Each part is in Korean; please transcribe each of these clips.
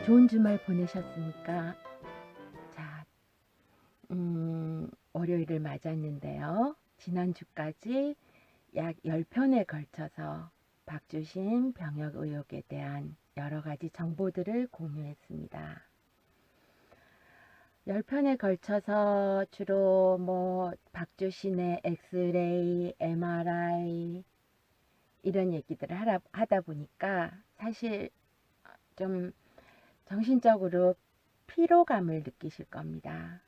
좋은 주말 보내셨습니까? 자, 월요일을 맞았는데요. 지난주까지 약 10편에 걸쳐서 박주신 병역 의혹에 대한 여러 가지 정보들을 공유했습니다. 10편에 걸쳐서 주로 박주신의 엑스레이, MRI 이런 얘기들을 하다 보니까 사실 좀 정신적으로 피로감을 느끼실 겁니다.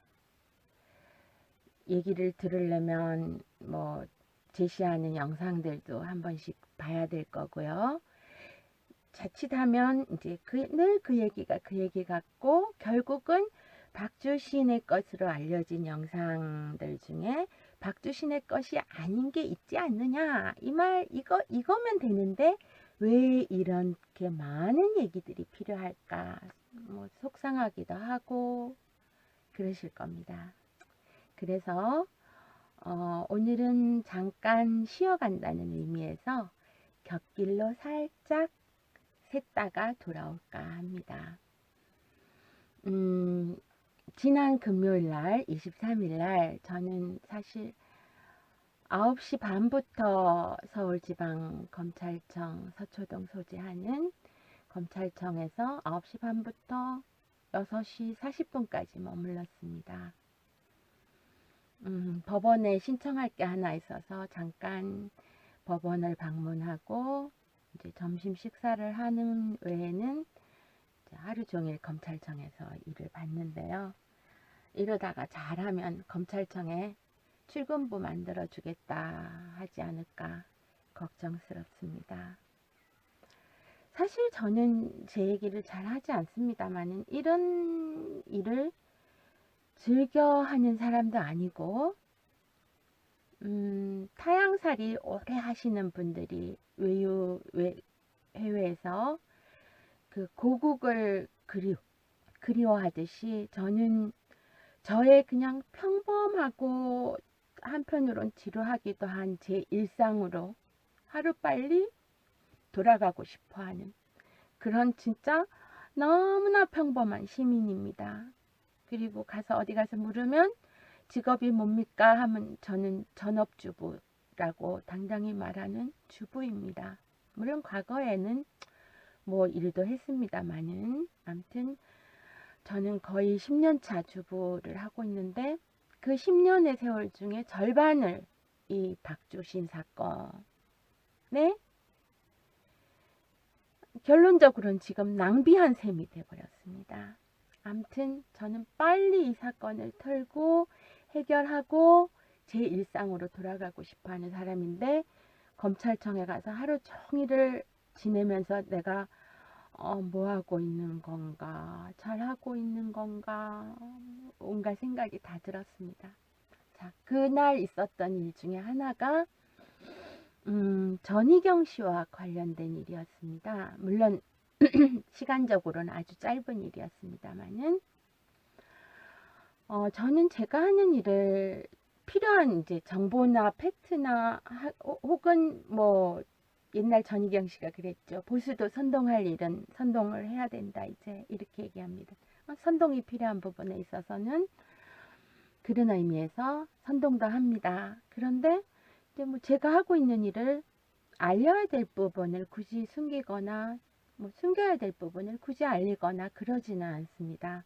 얘기를 들으려면 제시하는 영상들도 한 번씩 봐야 될 거고요. 자칫하면 이제 늘 그 얘기가 그 얘기 같고, 결국은 박주신의 것으로 알려진 영상들 중에 박주신의 것이 아닌 게 있지 않느냐, 이거면 되는데 왜 이렇게 많은 얘기들이 필요할까, 속상하기도 하고 그러실 겁니다. 그래서 오늘은 잠깐 쉬어간다는 의미에서 곁길로 살짝 샜다가 돌아올까 합니다. 지난 금요일날 23일날 저는 사실 9시 반부터 서울지방검찰청 서초동 소재하는 검찰청에서 9시 반부터 6시 40분까지 머물렀습니다. 법원에 신청할 게 하나 있어서 잠깐 법원을 방문하고 이제 점심 식사를 하는 외에는 하루 종일 검찰청에서 일을 봤는데요. 이러다가 잘하면 검찰청에 출근부 만들어 주겠다 하지 않을까 걱정스럽습니다. 사실 저는 제 얘기를 잘 하지 않습니다만 이런 일을 즐겨 하는 사람도 아니고, 타향살이 오래 하시는 분들이 해외에서 그 고국을 그리워하듯이 저는 저의 그냥 평범하고 한편으론 지루하기도 한 제 일상으로 하루빨리 돌아가고 싶어 하는 그런 진짜 너무나 평범한 시민입니다. 그리고 어디 가서 물으면 직업이 뭡니까 하면 저는 전업주부라고 당당히 말하는 주부입니다. 물론 과거에는 일도 했습니다만은, 아무튼 저는 거의 10년차 주부를 하고 있는데 그 10년의 세월 중에 절반을 이 박주신 사건에 결론적으로는 지금 낭비한 셈이 되어버렸습니다. 아무튼 저는 빨리 이 사건을 털고 해결하고 제 일상으로 돌아가고 싶어하는 사람인데, 검찰청에 가서 하루 종일을 지내면서 내가 뭐하고 있는 건가, 잘하고 있는 건가, 온갖 생각이 다 들었습니다. 자, 그날 있었던 일 중에 하나가 전희경 씨와 관련된 일이었습니다. 물론 시간적으로는 아주 짧은 일이었습니다만은, 저는 제가 하는 일을 필요한 이제 정보나 팩트나 혹은 옛날 전희경 씨가 그랬죠. 보수도 선동할 일은 선동을 해야 된다, 이제 이렇게 얘기합니다. 선동이 필요한 부분에 있어서는 그런 의미에서 선동도 합니다. 그런데 이제 제가 하고 있는 일을 알려야 될 부분을 굳이 숨기거나 숨겨야 될 부분을 굳이 알리거나 그러지는 않습니다.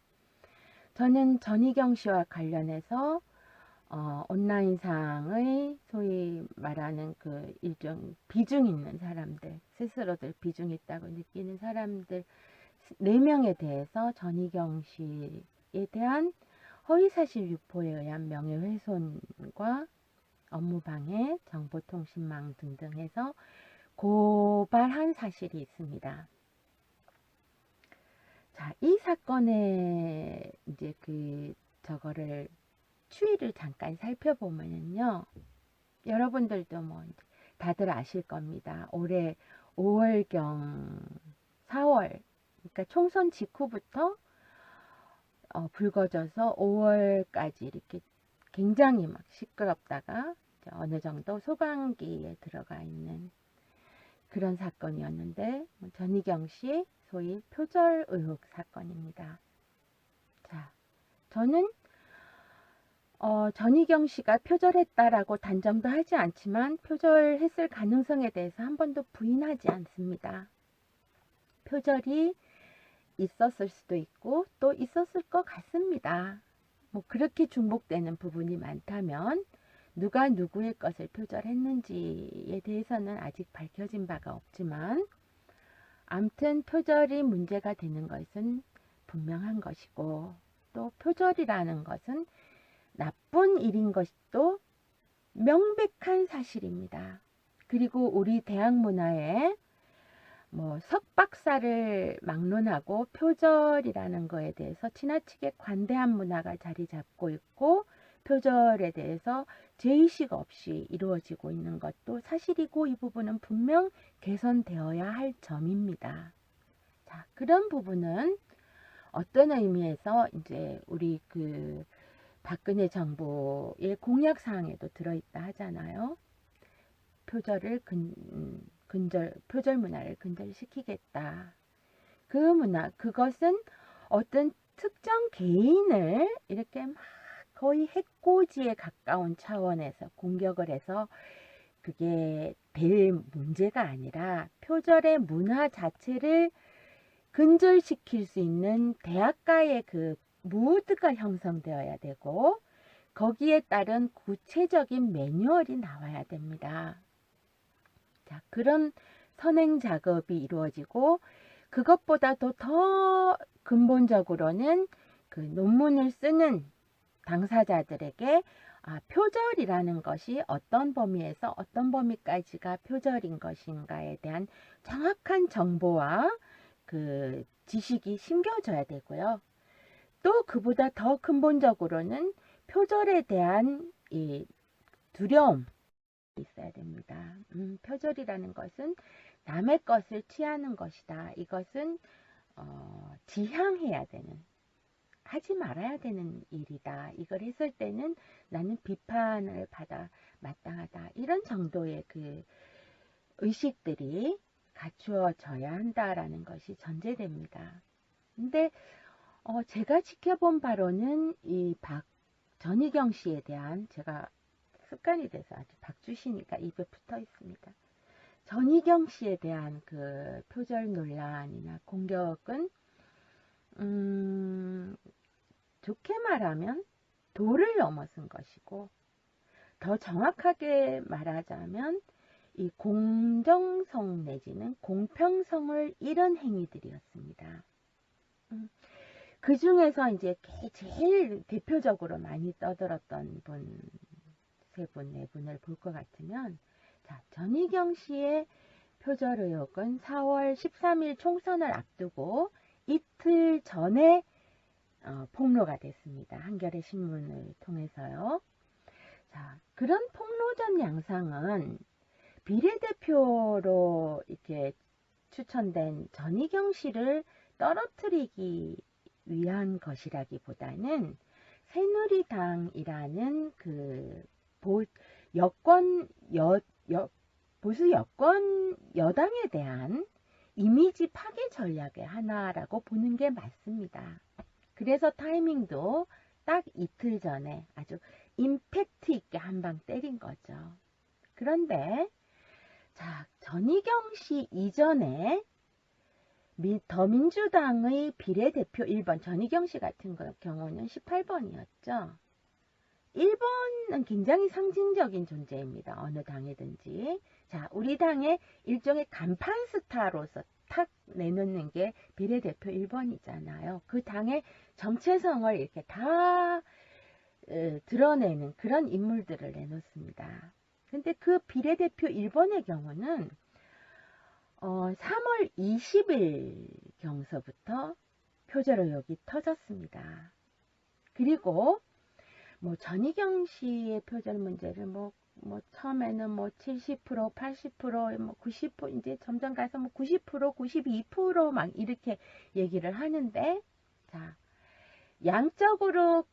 저는 전희경 씨와 관련해서 온라인상의 소위 말하는 그 일종 비중 있는 사람들, 스스로들 비중 있다고 느끼는 사람들 4명에 대해서 전희경 씨에 대한 허위사실 유포에 의한 명예훼손과 업무방해, 정보통신망 등등 해서 고발한 사실이 있습니다. 자, 이 사건의 이제 저거를 추이를 잠깐 살펴보면요, 여러분들도 다들 아실 겁니다. 올해 5월경 4월, 그러니까 총선 직후부터 불거져서 5월까지 이렇게 굉장히 막 시끄럽다가 어느 정도 소강기에 들어가 있는 그런 사건이었는데 전희경 씨 소위 표절 의혹 사건입니다. 자, 저는 전희경 씨가 표절했다라고 단정도 하지 않지만 표절했을 가능성에 대해서 한 번도 부인하지 않습니다. 표절이 있었을 수도 있고 또 있었을 것 같습니다. 뭐 그렇게 중복되는 부분이 많다면 누가 누구의 것을 표절했는지에 대해서는 아직 밝혀진 바가 없지만 암튼 표절이 문제가 되는 것은 분명한 것이고 또 표절이라는 것은 나쁜 일인 것도 명백한 사실입니다. 그리고 우리 대학 문화에 뭐 석박사를 막론하고 표절이라는 거에 대해서 지나치게 관대한 문화가 자리 잡고 있고 표절에 대해서 죄의식 없이 이루어지고 있는 것도 사실이고 이 부분은 분명 개선되어야 할 점입니다. 자, 그런 부분은 어떤 의미에서 이제 우리 그 박근혜 정부의 공약 사항에도 들어있다 하잖아요. 표절 문화를 근절시키겠다. 그 문화, 그것은 어떤 특정 개인을 이렇게 막 거의 해코지에 가까운 차원에서 공격을 해서 그게 될 문제가 아니라 표절의 문화 자체를 근절시킬 수 있는 대학가의 그 무드가 형성되어야 되고 거기에 따른 구체적인 매뉴얼이 나와야 됩니다. 자, 그런 선행 작업이 이루어지고 그것보다도 더 근본적으로는 그 논문을 쓰는 당사자들에게 표절이라는 것이 어떤 범위에서 어떤 범위까지가 표절인 것인가에 대한 정확한 정보와 그 지식이 심겨져야 되고요. 또 그보다 더 근본적으로는 표절에 대한 이 두려움 있어야 됩니다. 표절이라는 것은 남의 것을 취하는 것이다. 이것은 지향해야 되는, 하지 말아야 되는 일이다. 이걸 했을 때는 나는 비판을 받아 마땅하다. 이런 정도의 그 의식들이 갖추어져야 한다라는 것이 전제됩니다. 근데 제가 지켜본 바로는 이 전희경 씨에 대한, 제가 습관이 돼서 아주 박주시니까 입에 붙어 있습니다. 전희경 씨에 대한 그 표절 논란이나 공격은 좋게 말하면 도를 넘어선 것이고 더 정확하게 말하자면 이 공정성 내지는 공평성을 잃은 행위들이었습니다. 그 중에서 이제 제일 대표적으로 많이 떠들었던 분, 세 분, 네 분을 볼 것 같으면, 자, 전희경 씨의 표절 의혹은 4월 13일 총선을 앞두고 이틀 전에 폭로가 됐습니다. 한겨레 신문을 통해서요. 자, 그런 폭로전 양상은 비례대표로 이렇게 추천된 전희경 씨를 떨어뜨리기 위한 것이라기보다는 새누리당이라는 그 보수 여권 여당에 대한 이미지 파괴 전략의 하나라고 보는 게 맞습니다. 그래서 타이밍도 딱 이틀 전에 아주 임팩트 있게 한 방 때린 거죠. 그런데 자, 전희경 씨 이전에 더민주당의 비례대표 1번, 전희경 씨 같은 경우는 18번이었죠. 1번은 굉장히 상징적인 존재입니다. 어느 당이든지. 자, 우리 당의 일종의 간판 스타로서 탁 내놓는 게 비례대표 1번이잖아요. 그 당의 정체성을 이렇게 다 드러내는 그런 인물들을 내놓습니다. 근데 그 비례대표 1번의 경우는 3월 20일 경서부터 표절 의혹이 터졌습니다. 그리고 뭐 전희경 씨의 표절 문제를 뭐 처음에는 뭐 70%, 80%, 뭐 90%, 이제 점점 가서 뭐 90%, 92% 막 이렇게 얘기를 하는데, 자, 양적으로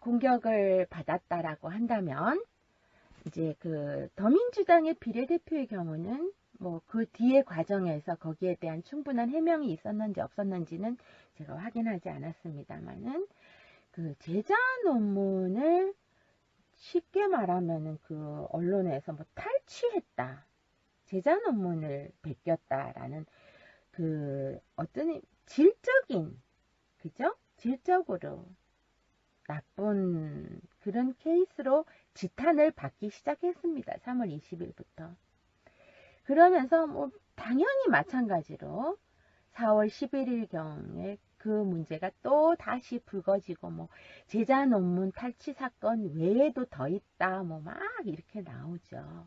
공격을 받았다라고 한다면, 이제 그 더민주당의 비례대표의 경우는 뭐 그 뒤의 과정에서 거기에 대한 충분한 해명이 있었는지 없었는지는 제가 확인하지 않았습니다만은, 그 제자 논문을 쉽게 말하면은 그 언론에서 뭐 탈취했다, 제자 논문을 베꼈다라는 그 어떤 질적인, 그죠? 질적으로 나쁜 그런 케이스로 지탄을 받기 시작했습니다. 3월 20일부터. 그러면서 뭐 당연히 마찬가지로 4월 11일경에 그 문제가 또 다시 불거지고, 뭐 제자 논문 탈취 사건 외에도 더 있다, 뭐 막 이렇게 나오죠.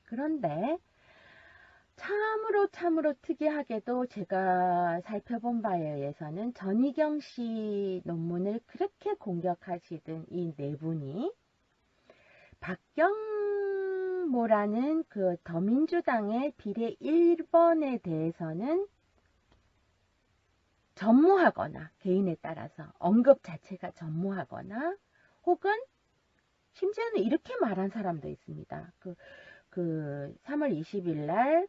그런데 참으로 특이하게도 제가 살펴본 바에 의해서는 전희경 씨 논문을 그렇게 공격하시던 이 네 분이 박경모라는 그 더민주당의 비례 1번에 대해서는 전무하거나, 개인에 따라서 언급 자체가 전무하거나, 혹은 심지어는 이렇게 말한 사람도 있습니다. 그 3월 20일 날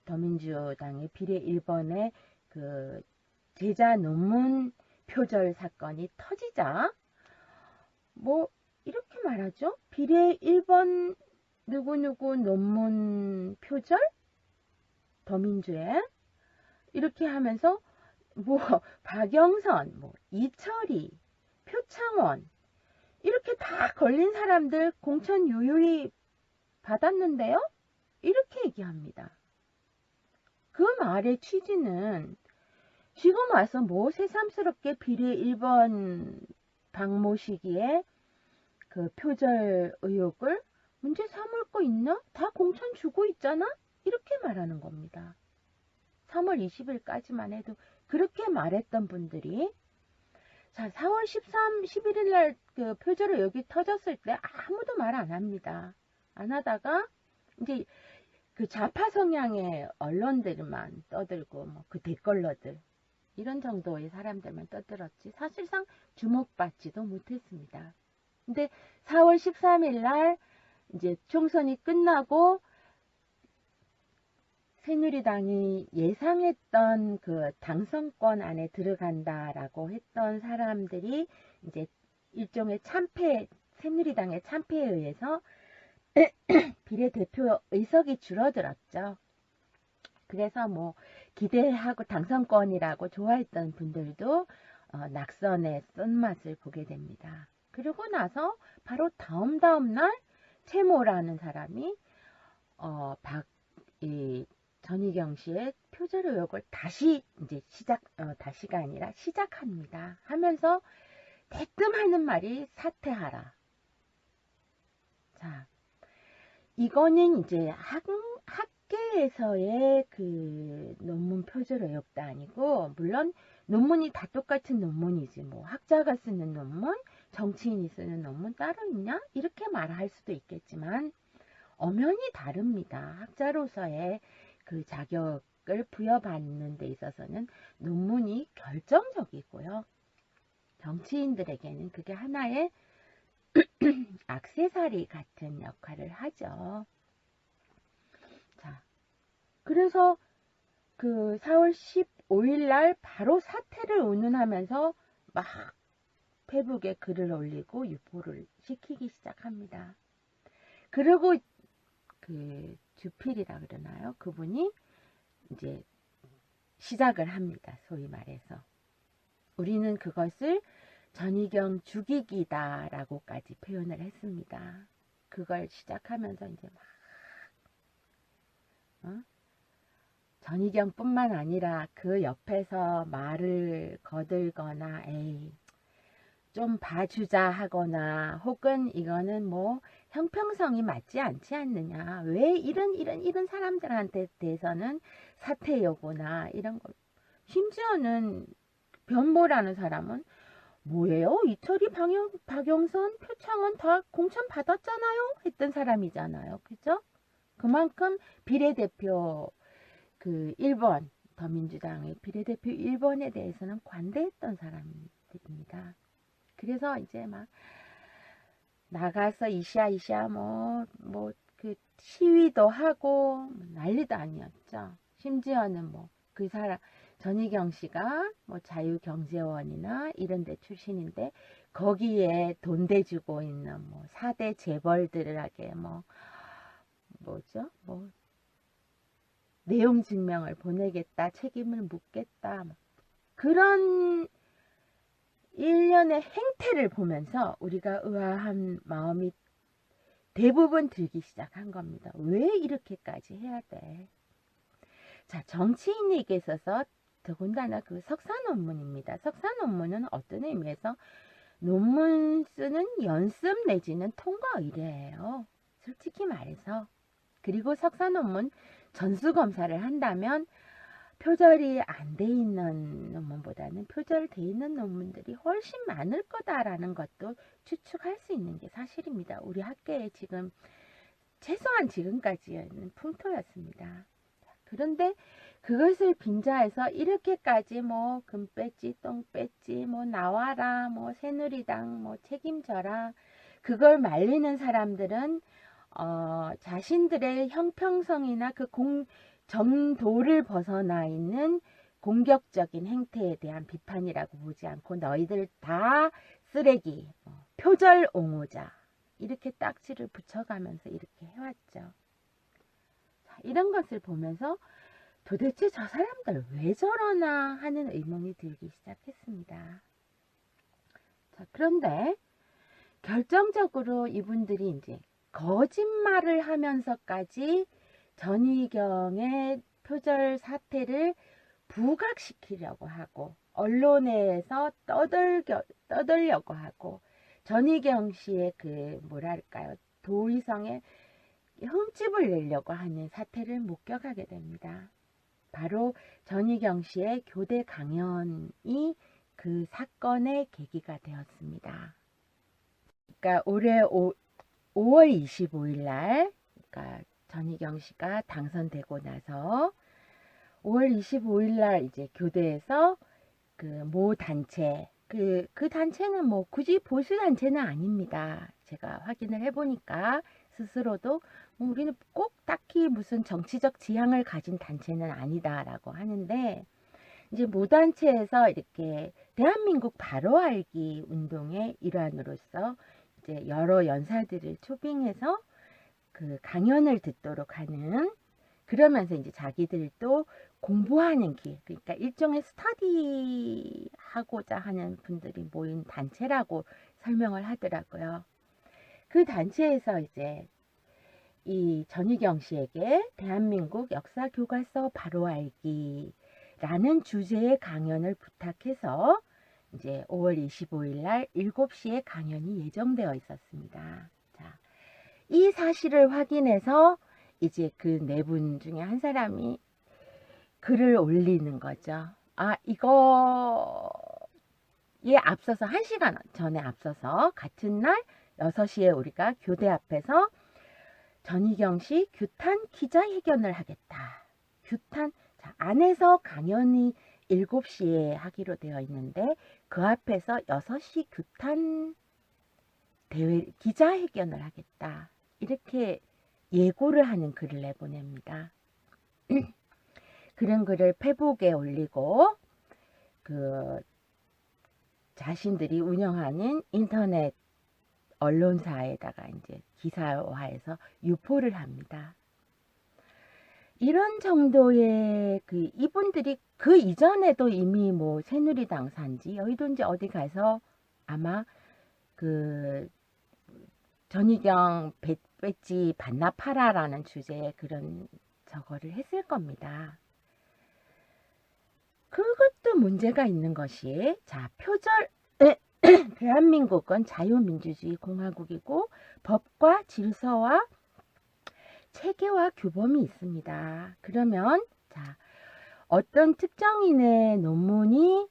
더민주당의 비례 1번의 그 제자 논문 표절 사건이 터지자 뭐 이렇게 말하죠. 비례 1번 누구누구 논문 표절 더민주에, 이렇게 하면서 뭐 박영선, 뭐 이철희, 표창원 이렇게 다 걸린 사람들 공천 유유히 받았는데요? 이렇게 얘기합니다. 그 말의 취지는 지금 와서 뭐 새삼스럽게 비례 1번 박모 시기에 그 표절 의혹을 문제 삼을 거 있나? 다 공천 주고 있잖아? 이렇게 말하는 겁니다. 3월 20일까지만 해도 그렇게 말했던 분들이, 자, 4월 11일 날 그 표절 의혹이 터졌을 때 아무도 말 안 합니다. 안 하다가 이제 그 좌파 성향의 언론들만 떠들고, 뭐 그 댓글러들 이런 정도의 사람들만 떠들었지 사실상 주목받지도 못했습니다. 근데 4월 13일 날 이제 총선이 끝나고 새누리당이 예상했던 그 당선권 안에 들어간다라고 했던 사람들이 이제 일종의 참패, 새누리당의 참패에 의해서 비례대표 의석이 줄어들었죠. 그래서 뭐 기대하고 당선권이라고 좋아했던 분들도 낙선의 쓴맛을 보게 됩니다. 그리고 나서 바로 다음 날 채모라는 사람이 전희경 씨의 표절 의혹을 다시 이제 다시가 아니라 시작합니다. 하면서 대뜸 하는 말이 사퇴하라. 자, 이거는 이제 학계에서의 그 논문 표절 의혹도 아니고, 물론 논문이 다 똑같은 논문이지 뭐 학자가 쓰는 논문, 정치인이 쓰는 논문 따로 있냐? 이렇게 말할 수도 있겠지만 엄연히 다릅니다. 학자로서의 그 자격을 부여받는 데 있어서는 논문이 결정적이고요. 정치인들에게는 그게 하나의 액세서리 같은 역할을 하죠. 자, 그래서 그 4월 15일 날 바로 사퇴를 운운하면서 막 페북에 글을 올리고 유포를 시키기 시작합니다. 그리고 그 주필이라 그러나요? 그분이 이제 시작을 합니다. 소위 말해서 우리는 그것을 전희경 죽이기다 라고까지 표현을 했습니다. 그걸 시작하면서 이제 막 전희경 뿐만 아니라 그 옆에서 말을 거들거나 에이 좀 봐주자 하거나, 혹은 이거는 뭐 형평성이 맞지 않지 않느냐, 왜 이런 사람들한테 대해서는 사퇴 요구나 이런 거. 심지어는 변모라는 사람은 뭐예요? 이철이 박영선 표창원 다 공천 받았잖아요 했던 사람이잖아요. 그죠? 그만큼 비례대표 그 1번 더민주당의 비례대표 1번에 대해서는 관대했던 사람들입니다. 그래서 이제 막 나가서 이샤 그 시위도 하고 난리도 아니었죠. 심지어는 뭐 그 사람 전희경 씨가 뭐 자유경제원이나 이런 데 출신인데 거기에 돈 대주고 있는 뭐 4대 재벌들에게 뭐죠? 뭐 내용 증명을 보내겠다, 책임을 묻겠다. 그런 일련의 행태를 보면서 우리가 의아한 마음이 대부분 들기 시작한 겁니다. 왜 이렇게까지 해야 돼? 자, 정치인에게 있어서 더군다나 그 석사 논문입니다. 석사 논문은 어떤 의미에서 논문 쓰는 연습 내지는 통과 의뢰예요. 솔직히 말해서. 그리고 석사 논문 전수검사를 한다면 표절이 안 돼 있는 논문보다는 표절돼 있는 논문들이 훨씬 많을 거다라는 것도 추측할 수 있는 게 사실입니다. 우리 학계에 지금 최소한 지금까지는 풍토였습니다. 그런데 그것을 빙자해서 이렇게까지 뭐 금 뺐지 똥 뺐지 뭐 나와라 뭐 새누리당 뭐 책임져라 그걸 말리는 사람들은 자신들의 형평성이나 그 정도를 벗어나 있는 공격적인 행태에 대한 비판이라고 보지 않고 너희들 다 쓰레기, 표절 옹호자 이렇게 딱지를 붙여가면서 이렇게 해왔죠. 자, 이런 것을 보면서 도대체 저 사람들 왜 저러나 하는 의문이 들기 시작했습니다. 자, 그런데 결정적으로 이분들이 이제 거짓말을 하면서까지 전희경의 표절 사태를 부각시키려고 하고 언론에서 떠들려고 하고 전희경 씨의 그 뭐랄까요 도의성에 흠집을 내려고 하는 사태를 목격하게 됩니다. 바로 전희경 씨의 교대 강연이 그 사건의 계기가 되었습니다. 그러니까 올해 5월 25일 날 그러니까 전희경 씨가 당선되고 나서 5월 25일 날 이제 교대에서 그 모 단체 그 단체는 뭐 굳이 보수 단체는 아닙니다. 제가 확인을 해보니까 스스로도 뭐 우리는 꼭 딱히 무슨 정치적 지향을 가진 단체는 아니다라고 하는데 이제 모 단체에서 이렇게 대한민국 바로 알기 운동의 일환으로서 이제 여러 연사들을 초빙해서 그 강연을 듣도록 하는 그러면서 이제 자기들도 공부하는 길 그러니까 일종의 스터디 하고자 하는 분들이 모인 단체라고 설명을 하더라고요. 그 단체에서 이제 이 전희경 씨에게 대한민국 역사 교과서 바로 알기라는 주제의 강연을 부탁해서 이제 5월 25일 날 7시에 강연이 예정되어 있었습니다. 자, 이 사실을 확인해서 이제 그 네 분 중에 한 사람이 글을 올리는 거죠. 아, 이거에 앞서서 1시간 전에 앞서서 같은 날 6시에 우리가 교대 앞에서 전희경 씨 규탄 기자회견을 하겠다. 규탄, 자, 안에서 강연이 7시에 하기로 되어 있는데 그 앞에서 6시 규탄 대회 기자회견을 하겠다. 이렇게 예고를 하는 글을 내보냅니다. 그런 글을 페북에 올리고 그 자신들이 운영하는 인터넷 언론사에다가 이제 기사화해서 유포를 합니다. 이런 정도의 그 이분들이 그 이전에도 이미 뭐 새누리당 산지 여의도인지 어디 가서 아마 그 전희경 배지 반납하라라는 주제의 그런 저거를 했을 겁니다. 그것도 문제가 있는 것이 자 표절 대한민국은 자유민주주의 공화국이고 법과 질서와 체계와 규범이 있습니다. 그러면 자 어떤 특정인의 논문이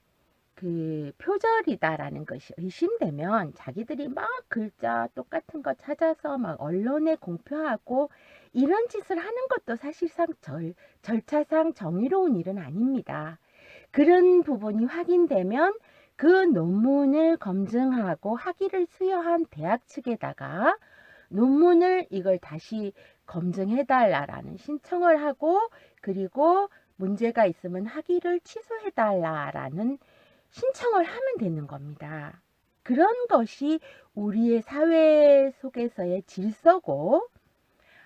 그 표절이다라는 것이 의심되면 자기들이 막 글자 똑같은 거 찾아서 막 언론에 공표하고 이런 짓을 하는 것도 사실상 절차상 정의로운 일은 아닙니다. 그런 부분이 확인되면 그 논문을 검증하고 학위를 수여한 대학 측에다가 논문을 이걸 다시 검증해달라라는 신청을 하고, 그리고 문제가 있으면 학위를 취소해달라라는 신청을 하면 되는 겁니다. 그런 것이 우리의 사회 속에서의 질서고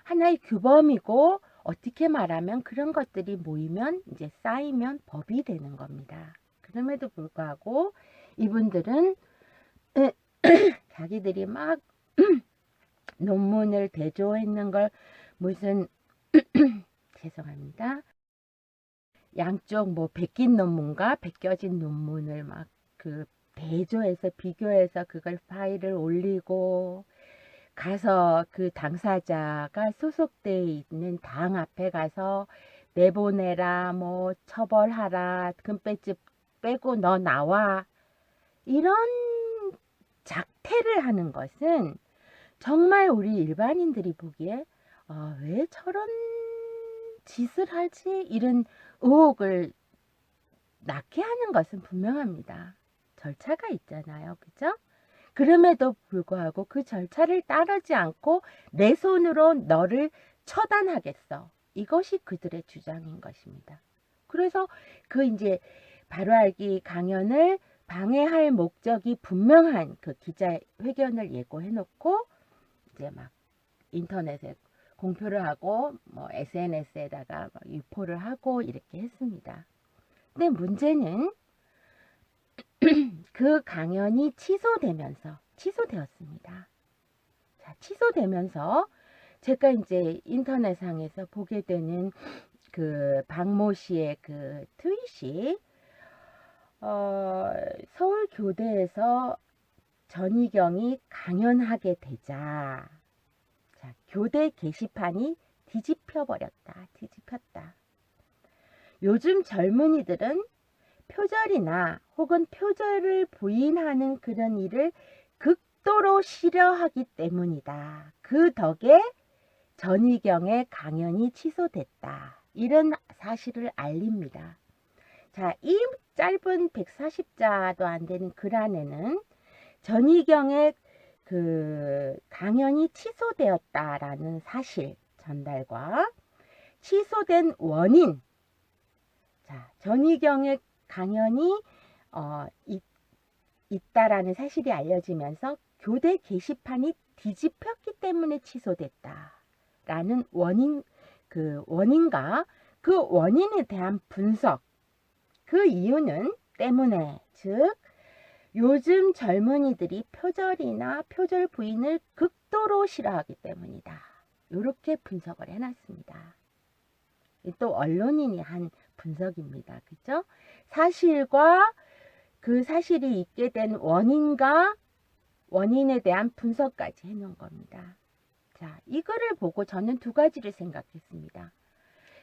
하나의 규범이고, 어떻게 말하면 그런 것들이 모이면 이제 쌓이면 법이 되는 겁니다. 그럼에도 불구하고 이분들은 자기들이 막 논문을 대조했는 걸 무슨 죄송합니다. 양쪽 뭐 베낀 논문과 베껴진 논문을 막 그 대조해서 비교해서 그걸 파일을 올리고, 가서 그 당사자가 소속돼 있는 당 앞에 가서 내보내라, 뭐 처벌하라, 금배지 빼고 너 나와, 이런 작태를 하는 것은 정말 우리 일반인들이 보기에 왜 저런 짓을 하지? 이런 의혹을 낳게 하는 것은 분명합니다. 절차가 있잖아요. 그죠? 그럼에도 불구하고 그 절차를 따르지 않고 내 손으로 너를 처단하겠어. 이것이 그들의 주장인 것입니다. 그래서 그 이제 바로알기 강연을 방해할 목적이 분명한 그 기자회견을 예고해 놓고 이제 막 인터넷에 공표를 하고 뭐 SNS에다가 유포를 하고 이렇게 했습니다. 근데 문제는 그 강연이 취소되었습니다. 자, 취소되면서 제가 이제 인터넷상에서 보게 되는 그 박모 씨의 그 트윗이 서울교대에서 전희경이 강연하게 되자, 자, 교대 게시판이 뒤집혔다. 요즘 젊은이들은 표절이나 혹은 표절을 부인하는 그런 일을 극도로 싫어하기 때문이다. 그 덕에 전희경의 강연이 취소됐다. 이런 사실을 알립니다. 자, 이 짧은 140자도 안 되는 글 안에는 전희경의 그 강연이 취소되었다라는 사실 전달과 취소된 원인, 자, 전희경의 강연이 있다라는 사실이 알려지면서 교대 게시판이 뒤집혔기 때문에 취소됐다라는 원인과 그 원인에 대한 분석, 그 이유는 때문에, 즉 요즘 젊은이들이 표절이나 표절 부인을 극도로 싫어하기 때문이다. 이렇게 분석을 해놨습니다. 또 언론인이 한 분석입니다. 그죠? 사실과 그 사실이 있게 된 원인과 원인에 대한 분석까지 해놓은 겁니다. 자, 이 글을 보고 저는 두 가지를 생각했습니다.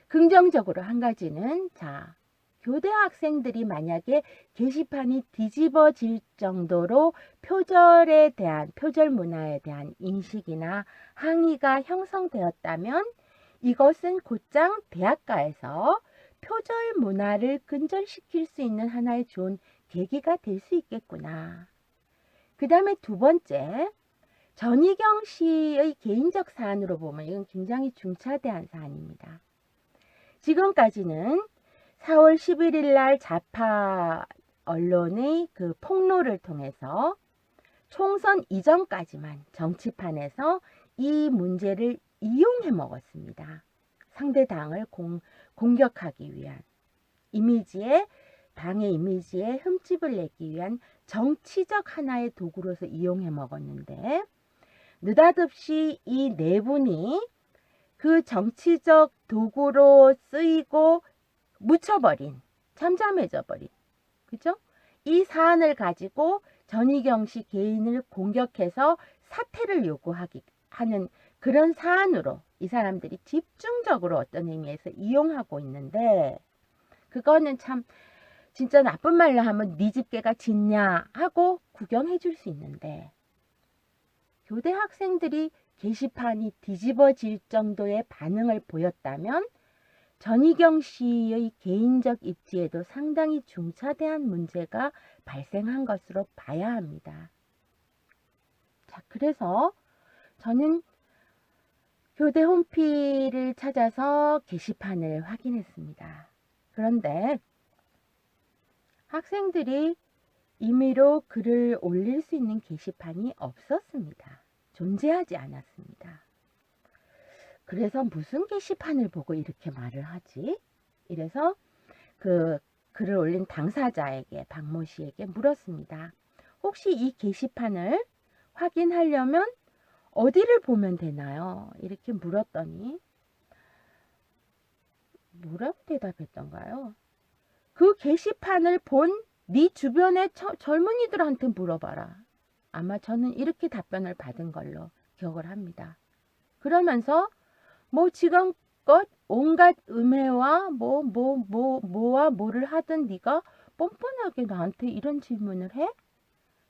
긍정적으로 한 가지는, 자, 교대 학생들이 만약에 게시판이 뒤집어질 정도로 표절에 대한, 표절 문화에 대한 인식이나 항의가 형성되었다면 이것은 곧장 대학가에서 표절 문화를 근절시킬 수 있는 하나의 좋은 계기가 될 수 있겠구나. 그 다음에 두 번째, 전희경 씨의 개인적 사안으로 보면 이건 굉장히 중차대한 사안입니다. 지금까지는 4월 11일 날 좌파 언론의 그 폭로를 통해서 총선 이전까지만 정치판에서 이 문제를 이용해 먹었습니다. 상대 당을 공격하기 위한 이미지에, 당의 이미지에 흠집을 내기 위한 정치적 하나의 도구로서 이용해 먹었는데, 느닷없이 이 네 분이 그 정치적 도구로 쓰이고 묻혀버린, 잠잠해져버린, 그죠? 이 사안을 가지고 전희경 씨 개인을 공격해서 사퇴를 하는 그런 사안으로 이 사람들이 집중적으로 어떤 의미에서 이용하고 있는데, 그거는 참 진짜 나쁜 말로 하면 네 집게가 짙냐 하고 구경해 줄 수 있는데, 교대 학생들이 게시판이 뒤집어질 정도의 반응을 보였다면 전희경 씨의 개인적 입지에도 상당히 중차대한 문제가 발생한 것으로 봐야 합니다. 자, 그래서 저는 교대 홈피를 찾아서 게시판을 확인했습니다. 그런데 학생들이 임의로 글을 올릴 수 있는 게시판이 없었습니다. 존재하지 않았습니다. 그래서 무슨 게시판을 보고 이렇게 말을 하지? 이래서 그 글을 올린 당사자에게, 박모 씨에게 물었습니다. 혹시 이 게시판을 확인하려면 어디를 보면 되나요? 이렇게 물었더니 뭐라고 대답했던가요? 그 게시판을 본 네 주변의 젊은이들한테 물어봐라. 아마 저는 이렇게 답변을 받은 걸로 기억을 합니다. 그러면서 뭐 지금껏 온갖 음해와 뭐와 뭐를 하든 네가 뻔뻔하게 나한테 이런 질문을 해?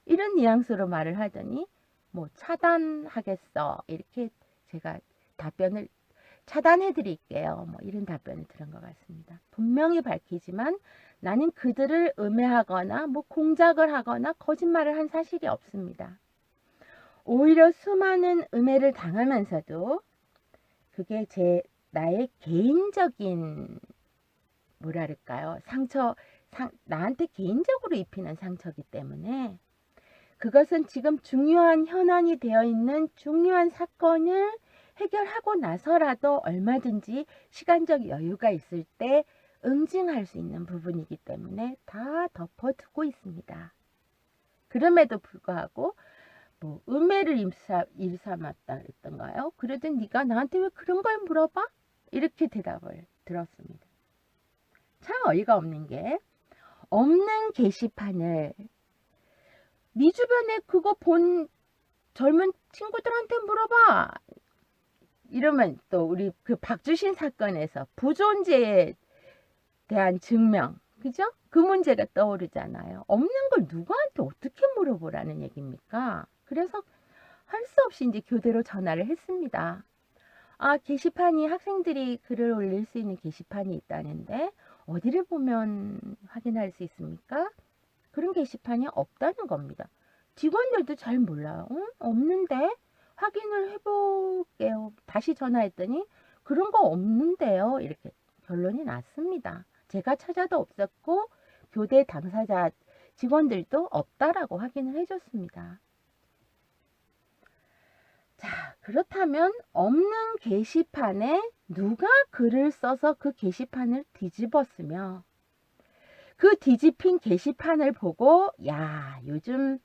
이런 뉘앙스로 말을 하더니 뭐 차단하겠어. 이렇게 제가 답변을 차단해 드릴게요. 뭐 이런 답변을 들은 것 같습니다. 분명히 밝히지만 나는 그들을 음해하거나 뭐 공작을 하거나 거짓말을 한 사실이 없습니다. 오히려 수많은 음해를 당하면서도 그게 나의 개인적인 뭐랄까요? 나한테 개인적으로 입히는 상처이기 때문에 그것은 지금 중요한 현안이 되어 있는 중요한 사건을 해결하고 나서라도 얼마든지 시간적 여유가 있을 때 응징할 수 있는 부분이기 때문에 다 덮어두고 있습니다. 그럼에도 불구하고 뭐 음해를 일삼았다 했던가요? 그래도 네가 나한테 왜 그런 걸 물어봐? 이렇게 대답을 들었습니다. 참 어이가 없는 게 없는 게시판을 네 주변에 그거 본 젊은 친구들한테 물어봐. 이러면 또 우리 그 박주신 사건에서 부존재에 대한 증명, 그죠? 그 문제가 떠오르잖아요. 없는 걸 누구한테 어떻게 물어보라는 얘기입니까? 그래서 할 수 없이 이제 교대로 전화를 했습니다. 아, 게시판이 학생들이 글을 올릴 수 있는 게시판이 있다는데 어디를 보면 확인할 수 있습니까? 그런 게시판이 없다는 겁니다. 직원들도 잘 몰라요. 없는데? 확인을 해볼게요. 다시 전화했더니 그런 거 없는데요. 이렇게 결론이 났습니다. 제가 찾아도 없었고 교대 당사자 직원들도 없다라고 확인을 해줬습니다. 자, 그렇다면 없는 게시판에 누가 글을 써서 그 게시판을 뒤집었으며 그 뒤집힌 게시판을 보고 야, 요즘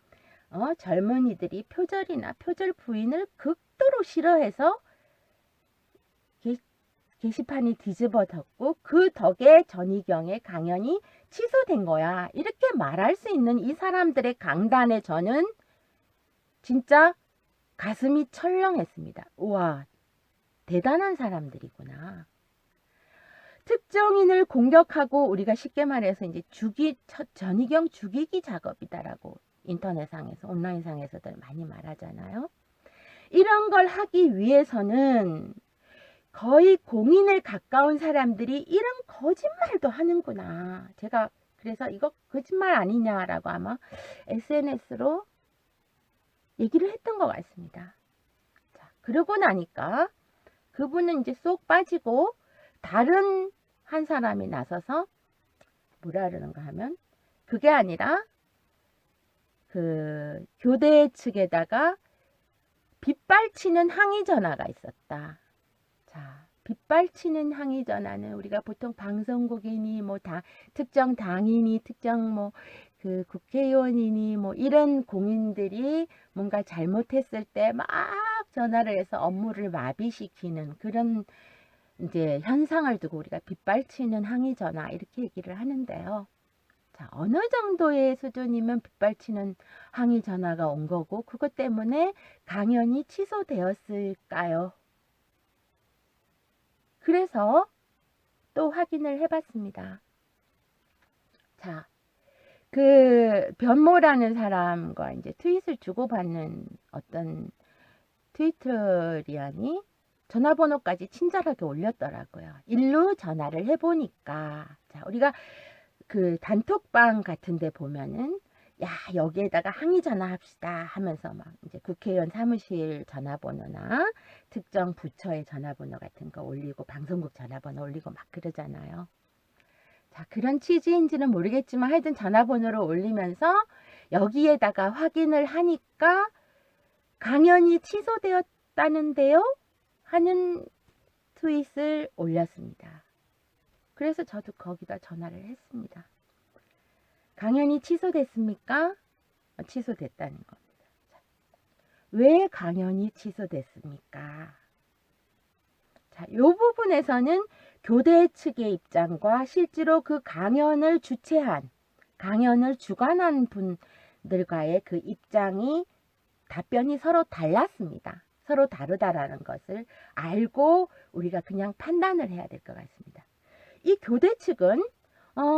젊은이들이 표절이나 표절 부인을 극도로 싫어해서 게시판이 뒤집어졌고 그 덕에 전희경의 강연이 취소된 거야. 이렇게 말할 수 있는 이 사람들의 강단에 저는 진짜 가슴이 철렁했습니다. 우와, 대단한 사람들이구나. 특정인을 공격하고 우리가 쉽게 말해서 이제 전희경 죽이기 작업이다라고 인터넷상에서 온라인상에서들 많이 말하잖아요. 이런 걸 하기 위해서는 거의 공인에 가까운 사람들이 이런 거짓말도 하는구나. 제가 그래서 이거 거짓말 아니냐라고 아마 SNS로 얘기를 했던 것 같습니다. 자, 그러고 나니까 그분은 이제 쏙 빠지고 다른 한 사람이 나서서 뭐라 그러는가 하면 그게 아니라 그 교대 측에다가 빗발치는 항의 전화가 있었다. 자, 빗발치는 항의 전화는 우리가 보통 방송국이니 뭐 특정 당이니 특정 뭐 그 국회의원이니 뭐 이런 공인들이 뭔가 잘못했을 때 막 전화를 해서 업무를 마비시키는 그런 이제 현상을 두고 우리가 빗발치는 항의 전화 이렇게 얘기를 하는데요. 자, 어느 정도의 수준이면 빗발치는 항의 전화가 온 거고 그것 때문에 강연이 취소되었을까요? 그래서 또 확인을 해봤습니다. 자, 그 변모라는 사람과 이제 트윗을 주고받는 어떤 트위터리안이 전화번호까지 친절하게 올렸더라고요. 일로 전화를 해보니까, 자, 우리가 그 단톡방 같은 데 보면은, 야, 여기에다가 항의 전화합시다 하면서 막 이제 국회의원 사무실 전화번호나 특정 부처의 전화번호 같은 거 올리고 방송국 전화번호 올리고 막 그러잖아요. 자, 그런 취지인지는 모르겠지만 하여튼 전화번호를 올리면서 여기에다가 확인을 하니까 강연이 취소되었다는데요? 하는 트윗을 올렸습니다. 그래서 저도 거기다 전화를 했습니다. 강연이 취소됐습니까? 취소됐다는 겁니다. 왜 강연이 취소됐습니까? 자, 이 부분에서는 교대 측의 입장과 실제로 그 강연을 주최한, 강연을 주관한 분들과의 그 입장이 답변이 서로 달랐습니다. 서로 다르다라는 것을 알고 우리가 그냥 판단을 해야 될 것 같습니다. 이 교대 측은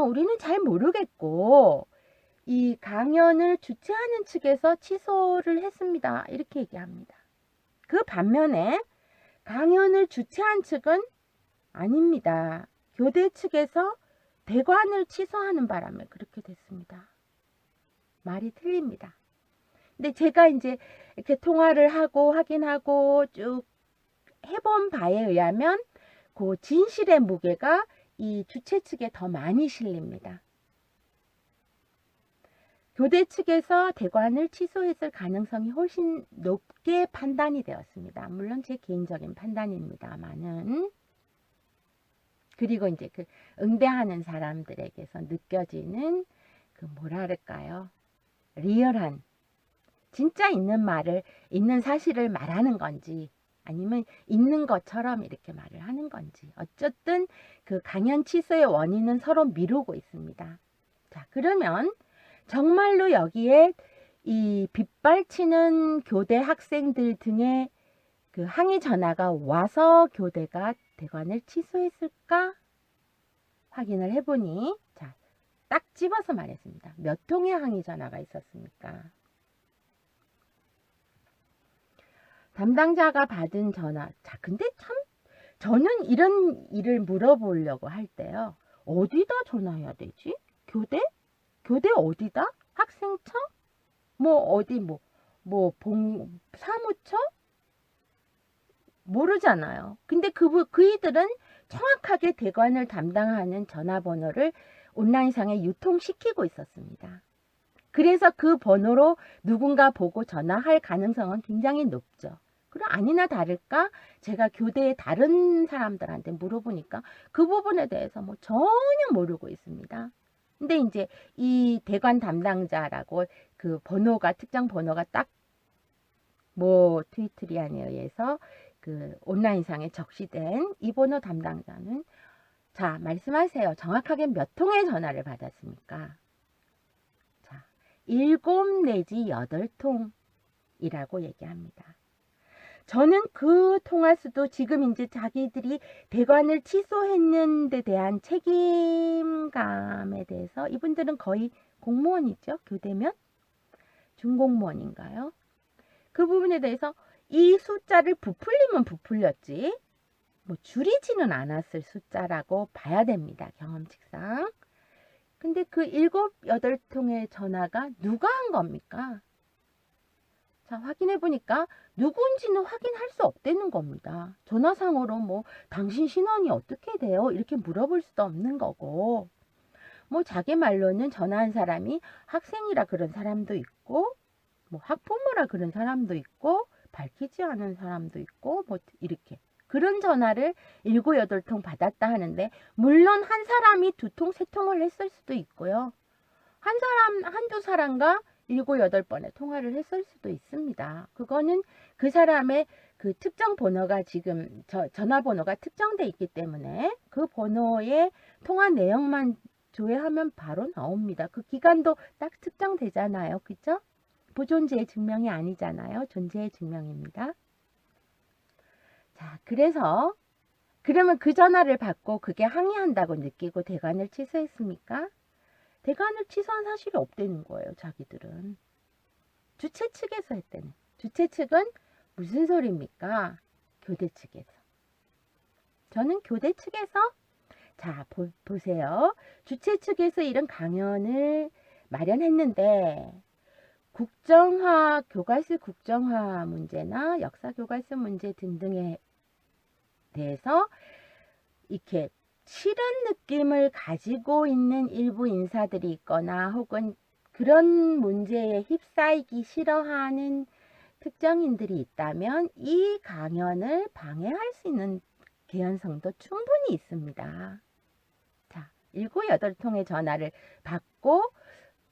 우리는 잘 모르겠고 이 강연을 주최하는 측에서 취소를 했습니다. 이렇게 얘기합니다. 그 반면에 강연을 주최한 측은 아닙니다. 교대 측에서 대관을 취소하는 바람에 그렇게 됐습니다. 말이 틀립니다. 근데 제가 이제 이렇게 통화를 하고 확인하고 쭉 해본 바에 의하면 그 진실의 무게가 이 주최 측에 더 많이 실립니다. 교대 측에서 대관을 취소했을 가능성이 훨씬 높게 판단이 되었습니다. 물론 제 개인적인 판단입니다만은. 그리고 이제 그 응대하는 사람들에게서 느껴지는 그 뭐랄까요? 리얼한, 진짜 있는 말을, 있는 사실을 말하는 건지 아니면 있는 것처럼 이렇게 말을 하는 건지, 어쨌든 그 강연 취소의 원인은 서로 미루고 있습니다. 자, 그러면 정말로 여기에 이 빗발치는 교대 학생들 등의 그 항의 전화가 와서 교대가 대관을 취소했을까 확인을 해보니, 자, 딱 집어서 말했습니다. 몇 통의 항의 전화가 있었습니까? 담당자가 받은 전화. 자, 근데 참 저는 이런 일을 물어보려고 할 때요. 어디다 전화해야 되지? 교대? 교대 어디다? 학생처? 뭐 어디 사무처? 모르잖아요. 근데 그이들은 정확하게 대관을 담당하는 전화번호를 온라인상에 유통시키고 있었습니다. 그래서 그 번호로 누군가 보고 전화할 가능성은 굉장히 높죠. 그럼 아니나 다를까 제가 교대의 다른 사람들한테 물어보니까 그 부분에 대해서 뭐 전혀 모르고 있습니다. 근데 이제 이 대관 담당자라고 그 번호가, 특정 번호가 딱 뭐 트위트리안에 의해서 그 온라인상에 적시된 이 번호 담당자는, 자, 말씀하세요. 정확하게 몇 통의 전화를 받았습니까? 자, 7 내지 8통이라고 얘기합니다. 저는 그 통화 수도 지금 이제 자기들이 대관을 취소했는 데 대한 책임감에 대해서, 이분들은 거의 공무원이죠. 교대면 중공무원인가요? 그 부분에 대해서 이 숫자를 부풀리면 부풀렸지 뭐 줄이지는 않았을 숫자라고 봐야 됩니다. 경험칙상. 근데 그 7, 8통의 전화가 누가 한 겁니까? 자, 확인해 보니까 누군지는 확인할 수 없다는 겁니다. 전화상으로 뭐 당신 신원이 어떻게 돼요? 이렇게 물어볼 수도 없는 거고, 뭐 자기 말로는 전화한 사람이 학생이라 그런 사람도 있고 뭐 학부모라 그런 사람도 있고 밝히지 않은 사람도 있고 뭐 이렇게 그런 전화를 7, 8통 받았다 하는데, 물론 한 사람이 2통, 3통을 했을 수도 있고요. 한 사람, 한두 사람과 7, 8번의 통화를 했을 수도 있습니다. 그거는 그 사람의 그 특정 번호가 지금 전화번호가 특정돼 있기 때문에 그 번호의 통화 내용만 조회하면 바로 나옵니다. 그 기간도 딱 특정되잖아요. 그죠? 부존재의 증명이 아니잖아요. 존재의 증명입니다. 자, 그래서 그러면 그 전화를 받고 그게 항의한다고 느끼고 대관을 취소했습니까? 대관을 취소한 사실이 없다는 거예요. 자기들은. 주최 측에서 했다는. 주최 측은 무슨 소리입니까? 교대 측에서. 저는 교대 측에서 자, 보세요. 주최 측에서 이런 강연을 마련했는데 국정화, 교과서 국정화 문제나 역사 교과서 문제 등등에 대해서 이렇게 싫은 느낌을 가지고 있는 일부 인사들이 있거나 혹은 그런 문제에 휩싸이기 싫어하는 특정인들이 있다면 이 강연을 방해할 수 있는 개연성도 충분히 있습니다. 자, 1988통의 전화를 받고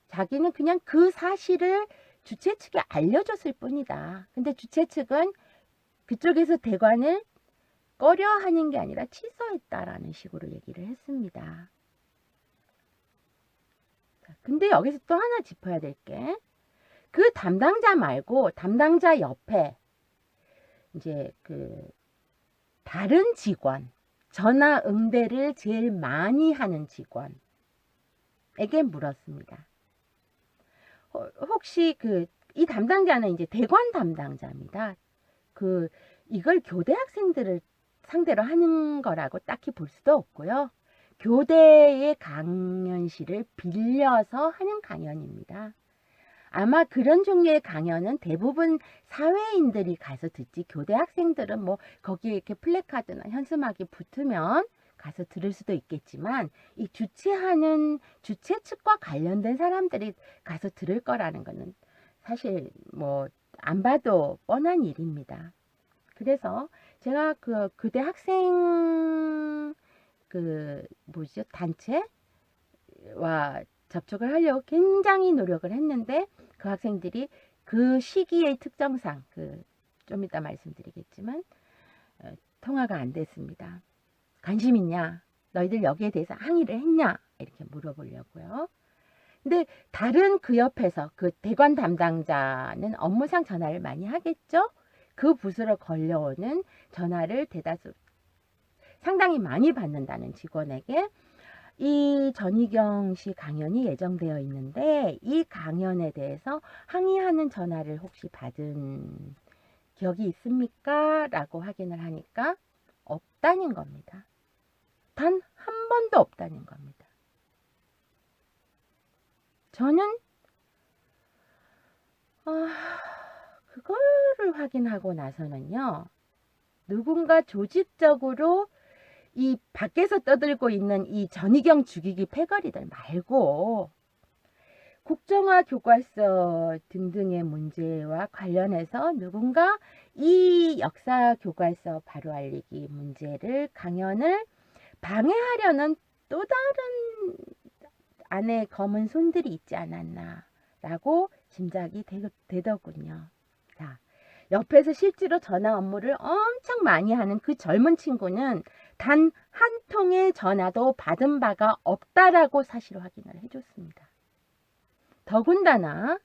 자기는 그냥 그 사실을 주최 측에 알려줬을 뿐이다. 근데 주최 측은 그쪽에서 대관을 꺼려 하는 게 아니라 취소했다라는 식으로 얘기를 했습니다. 자, 근데 여기서 또 하나 짚어야 될 게 그 담당자 말고 담당자 옆에 이제 그 다른 직원, 전화 응대를 제일 많이 하는 직원에게 물었습니다. 혹시 이 담당자는 이제 대관 담당자입니다. 이걸 교대 학생들을 상대로 하는 거라고 딱히 볼 수도 없고요. 교대의 강연실을 빌려서 하는 강연입니다. 아마 그런 종류의 강연은 대부분 사회인들이 가서 듣지 교대 학생들은 뭐 거기에 이렇게 플래카드나 현수막이 붙으면 가서 들을 수도 있겠지만 이 주최하는 주최 측과 관련된 사람들이 가서 들을 거라는 거는 사실 뭐 안 봐도 뻔한 일입니다. 그래서 제가 교대 학생 단체와 접촉을 하려고 굉장히 노력을 했는데 그 학생들이 그 시기의 특정상 좀 이따 말씀드리겠지만 통화가 안 됐습니다. 관심 있냐? 너희들 여기에 대해서 항의를 했냐? 이렇게 물어보려고요. 근데 다른 그 옆에서 그 대관 담당자는 업무상 전화를 많이 하겠죠? 그 부서로 걸려오는 전화를 대다수 상당히 많이 받는다는 직원에게 이 전희경 씨 강연이 예정되어 있는데 이 강연에 대해서 항의하는 전화를 혹시 받은 기억이 있습니까? 라고 확인을 하니까 없다는 겁니다. 단 한 번도 없다는 겁니다. 저는 그거를 확인하고 나서는요. 누군가 조직적으로 이 밖에서 떠들고 있는 이 전희경 죽이기 패거리들 말고 국정화 교과서 등등의 문제와 관련해서 누군가 이 역사 교과서 바로 알리기 문제를 강연을 방해하려는 또 다른 안에 검은 손들이 있지 않았나 라고 짐작이 되더군요. 자, 옆에서 실제로 전화 업무를 엄청 많이 하는 그 젊은 친구는 단 한 통의 전화도 받은 바가 없다라고 사실 확인을 해줬습니다. 더군다나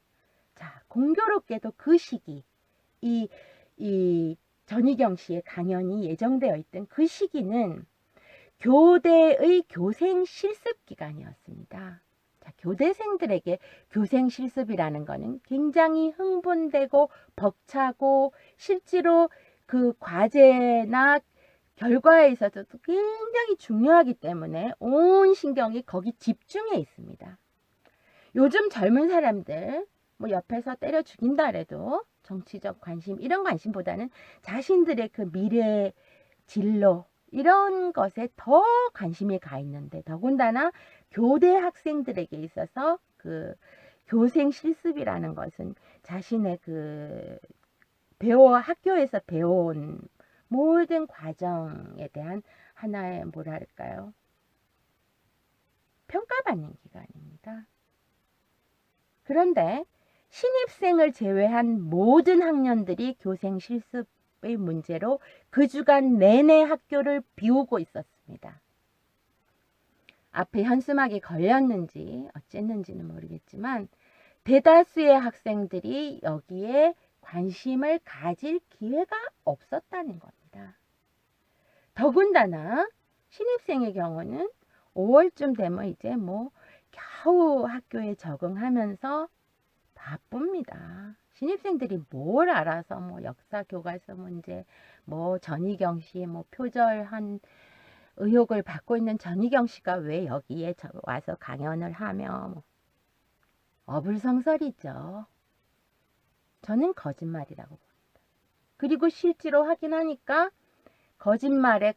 자, 공교롭게도 그 시기 이 전희경 씨의 강연이 예정되어 있던 그 시기는 교대의 교생 실습 기간이었습니다. 자, 교대생들에게 교생 실습이라는 거는 굉장히 흥분되고 벅차고 실제로 그 과제나 결과에 있어서도 굉장히 중요하기 때문에 온 신경이 거기 집중해 있습니다. 요즘 젊은 사람들 뭐 옆에서 때려 죽인다 해도 정치적 관심 이런 관심보다는 자신들의 그 미래 진로 이런 것에 더 관심이 가 있는데 더군다나 교대 학생들에게 있어서 그 교생 실습이라는 것은 자신의 학교에서 배워온 모든 과정에 대한 하나의 뭐랄까요? 평가받는 기간입니다. 그런데 신입생을 제외한 모든 학년들이 교생 실습의 문제로 그 주간 내내 학교를 비우고 있었습니다. 앞에 현수막이 걸렸는지 어쨌는지는 모르겠지만 대다수의 학생들이 여기에 관심을 가질 기회가 없었다는 겁니다. 더군다나 신입생의 경우는 5월쯤 되면 이제 뭐 겨우 학교에 적응하면서 바쁩니다. 신입생들이 뭘 알아서 뭐 역사 교과서 문제, 뭐 전희경 씨 뭐 표절한 의혹을 받고 있는 전희경 씨가 왜 여기에 와서 강연을 하며 뭐 어불성설이죠. 저는 거짓말이라고 봅니다. 그리고 실제로 확인하니까 거짓말에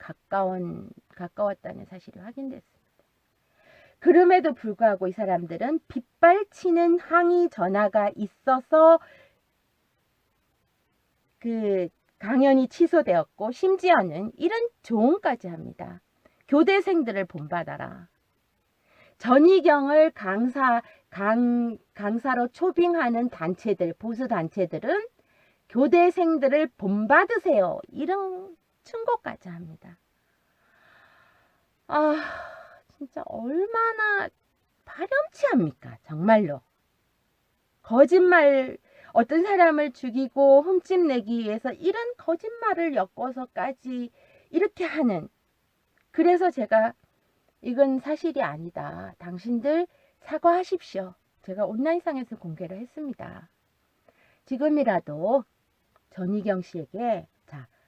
가까웠다는 사실이 확인됐습니다. 그럼에도 불구하고 이 사람들은 빗발치는 항의 전화가 있어서 그 강연이 취소되었고, 심지어는 이런 조언까지 합니다. 교대생들을 본받아라. 전희경을 강사로 초빙하는 단체들, 보수 단체들은 교대생들을 본받으세요. 이런 충고까지 합니다. 아, 진짜 얼마나 파렴치합니까? 정말로. 거짓말, 어떤 사람을 죽이고 흠집내기 위해서 이런 거짓말을 엮어서까지 이렇게 하는. 그래서 제가 이건 사실이 아니다. 당신들 사과하십시오. 제가 온라인상에서 공개를 했습니다. 지금이라도 전희경 씨에게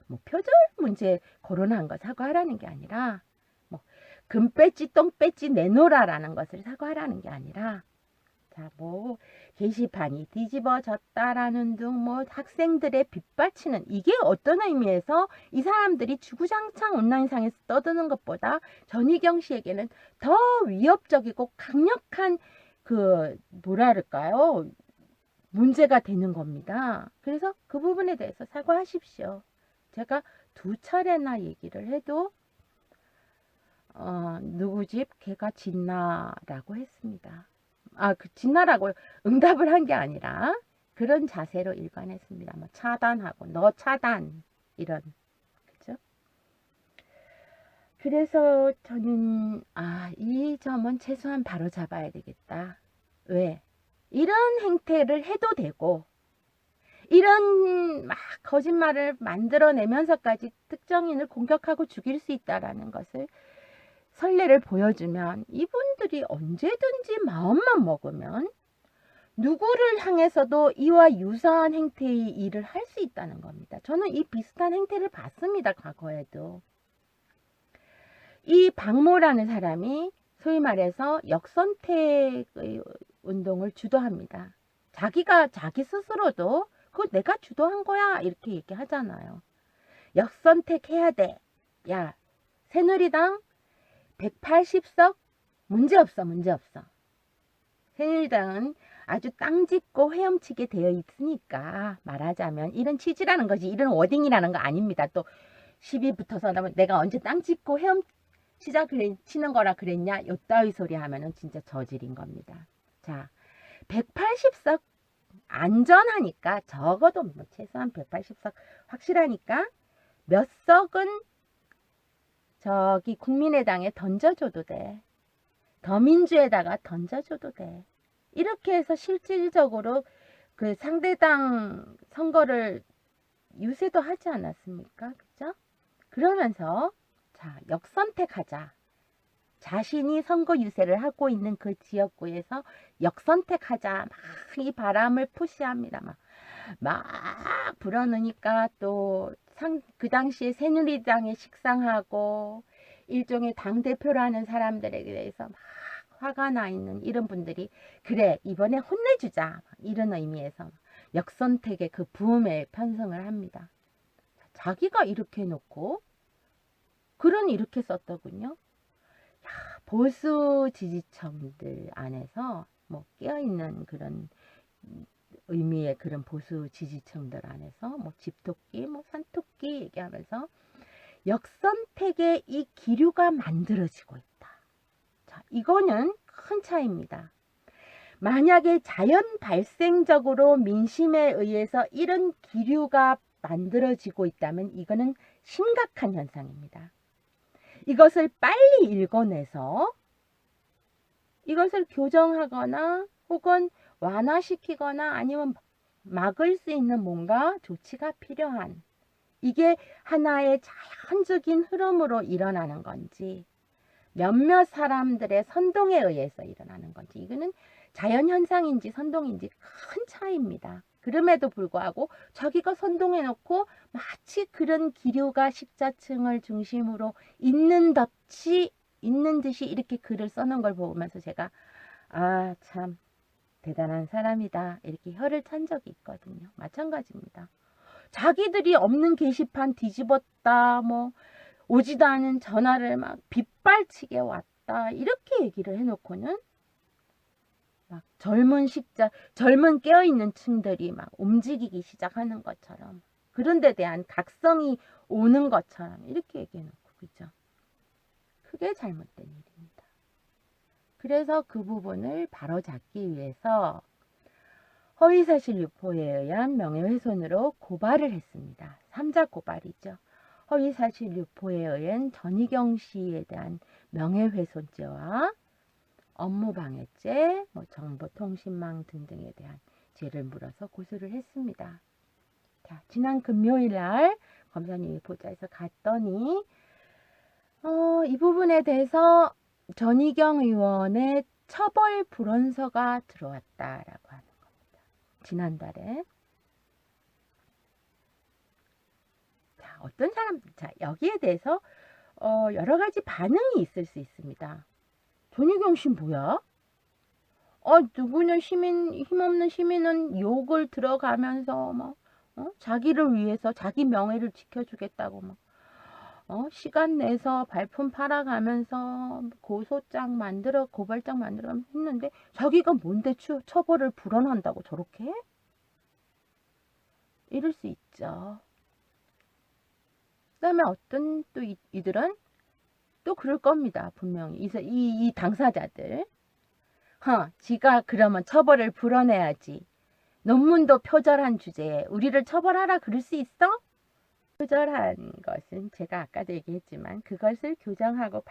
뭐 표절 문제 거론한 거 사과하라는 게 아니라 뭐 금배지 똥배지 내놓으라라는 것을 사과하라는 게 아니라 뭐 게시판이 뒤집어졌다라는 등 뭐 학생들의 빗발치는, 이게 어떤 의미에서 이 사람들이 주구장창 온라인상에서 떠드는 것보다 전희경 씨에게는 더 위협적이고 강력한 뭐랄까요, 문제가 되는 겁니다. 그래서 그 부분에 대해서 사과하십시오. 제가 2차례나 얘기를 해도 누구 집 개가 짖나라고 했습니다. 짖나라고 응답을 한 게 아니라 그런 자세로 일관했습니다. 뭐 차단하고 너 차단 이런, 그죠? 그래서 저는 이 점은 최소한 바로 잡아야 되겠다. 왜? 이런 행태를 해도 되고 이런 막 거짓말을 만들어내면서까지 특정인을 공격하고 죽일 수 있다라는 것을 선례를 보여주면 이분들이 언제든지 마음만 먹으면 누구를 향해서도 이와 유사한 행태의 일을 할 수 있다는 겁니다. 저는 이 비슷한 행태를 봤습니다. 과거에도. 이 박모라는 사람이 소위 말해서 역선택의 운동을 주도합니다. 자기 스스로도 그거 내가 주도한 거야 이렇게 얘기하잖아요. 역선택해야 돼. 야, 새누리당 180석 문제없어. 새누리당은 아주 땅짚고 헤엄치게 되어 있으니까, 말하자면 이런 취지라는 거지, 이런 워딩이라는 거 아닙니다. 또 시비 붙어서 내가 언제 땅짚고 치는 거라 그랬냐, 요따위 소리 하면은 진짜 저질인 겁니다. 자, 180석 안전하니까, 적어도 뭐 최소한 180석 확실하니까 몇 석은 저기 국민의당에 던져줘도 돼. 더민주에다가 던져줘도 돼. 이렇게 해서 실질적으로 그 상대당 선거를 유세도 하지 않았습니까? 그죠? 그러면서 역선택하자. 자신이 선거 유세를 하고 있는 그 지역구에서 역선택하자. 막 이 바람을 푸시합니다. 막 불어넣으니까 또 그 당시에 새누리당에 식상하고 일종의 당대표라는 사람들에 대해서 막 화가 나 있는 이런 분들이, 그래 이번에 혼내주자, 이런 의미에서 역선택의 그 부음에 편성을 합니다. 자기가 이렇게 해놓고 글은 이렇게 썼더군요. 보수 지지층들 안에서 뭐 깨어있는 그런 의미의 그런 보수 지지층들 안에서 뭐 집토끼, 뭐 산토끼 얘기하면서 역선택의 이 기류가 만들어지고 있다. 자, 이거는 큰 차이입니다. 만약에 자연 발생적으로 민심에 의해서 이런 기류가 만들어지고 있다면 이거는 심각한 현상입니다. 이것을 빨리 읽어내서 이것을 교정하거나 혹은 완화시키거나 아니면 막을 수 있는 뭔가 조치가 필요한, 이게 하나의 자연적인 흐름으로 일어나는 건지 몇몇 사람들의 선동에 의해서 일어나는 건지, 이거는 자연현상인지 선동인지 큰 차이입니다. 그럼에도 불구하고 자기가 선동해놓고 마치 그런 기류가 식자층을 중심으로 있는 듯이 이렇게 글을 써놓은 걸 보면서 제가 아, 참 대단한 사람이다 이렇게 혀를 찬 적이 있거든요. 마찬가지입니다. 자기들이 없는 게시판 뒤집었다, 뭐 오지도 않은 전화를 막 빗발치게 왔다 이렇게 얘기를 해놓고는 막 젊은 깨어있는 층들이 막 움직이기 시작하는 것처럼 그런 데 대한 각성이 오는 것처럼 이렇게 얘기해놓고, 그죠? 그게 잘못된 일입니다. 그래서 그 부분을 바로잡기 위해서 허위사실 유포에 의한 명예훼손으로 고발을 했습니다. 3자 고발이죠. 허위사실 유포에 의한 전희경 씨에 대한 명예훼손죄와 업무방해죄, 정보통신망 등등에 대한 죄를 물어서 고소를 했습니다. 자, 지난 금요일 날 검사님이 보좌에서 갔더니 이 부분에 대해서 전희경 의원의 처벌 불원서가 들어왔다라고 하는 겁니다. 지난달에. 자, 어떤 사람들, 자, 여기에 대해서 여러 가지 반응이 있을 수 있습니다. 전희경 씨 뭐야? 누구는 힘없는 시민은 욕을 들어가면서 막, 자기를 위해서 자기 명예를 지켜주겠다고 막, 시간 내서 발품 팔아가면서 고발장 만들어 했는데 자기가 뭔데 처벌을 불원한다고 저렇게 해? 이럴 수 있죠. 그 다음에 어떤 또 이들은 또 그럴 겁니다. 분명히. 이 당사자들. 지가 그러면 처벌을 불어내야지. 논문도 표절한 주제에 우리를 처벌하라 그럴 수 있어? 표절한 것은 제가 아까도 얘기했지만 그것을 교정하고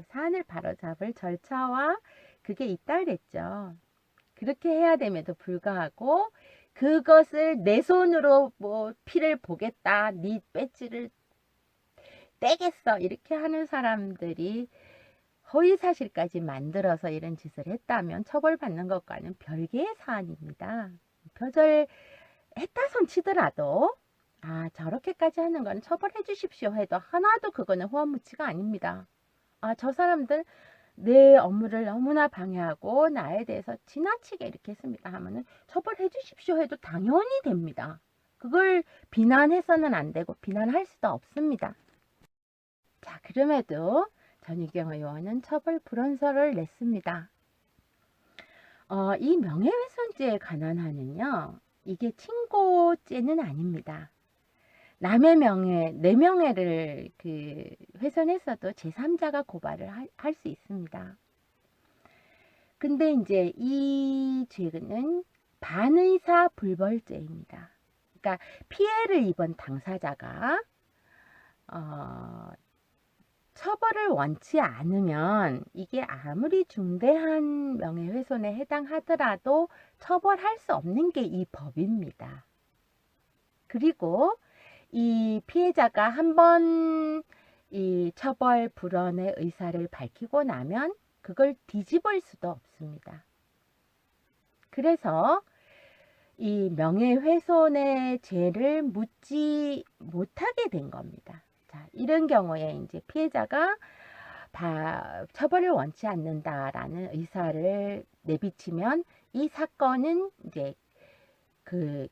사안을 바로잡을 절차와 그게 있다 그랬죠. 그렇게 해야 됨에도 불구하고 그것을 내 손으로 뭐 피를 보겠다, 네 배지를 떼겠어 이렇게 하는 사람들이 허위사실까지 만들어서 이런 짓을 했다면 처벌받는 것과는 별개의 사안입니다. 표절했다 손 치더라도 저렇게까지 하는 건 처벌해 주십시오 해도 하나도 그거는 호환무치가 아닙니다. 저 사람들 내 업무를 너무나 방해하고 나에 대해서 지나치게 이렇게 했습니다 하면은 처벌해 주십시오 해도 당연히 됩니다. 그걸 비난해서는 안 되고 비난할 수도 없습니다. 자, 그럼에도 전희경 의원은 처벌 불원서를 냈습니다. 이 명예훼손죄에 관한 한은요, 이게 친고죄는 아닙니다. 남의 내 명예를 훼손했어도 제3자가 고발을 할 수 있습니다. 근데 이제 이 죄는 반의사 불벌죄입니다. 그러니까 피해를 입은 당사자가 처벌을 원치 않으면 이게 아무리 중대한 명예훼손에 해당하더라도 처벌할 수 없는 게 이 법입니다. 그리고 이 피해자가 한번 이 처벌 불원의 의사를 밝히고 나면 그걸 뒤집을 수도 없습니다. 그래서 이 명예훼손의 죄를 묻지 못하게 된 겁니다. 자, 이런 경우에 이제 피해자가 처벌을 원치 않는다라는 의사를 내비치면 이 사건은 이제 그게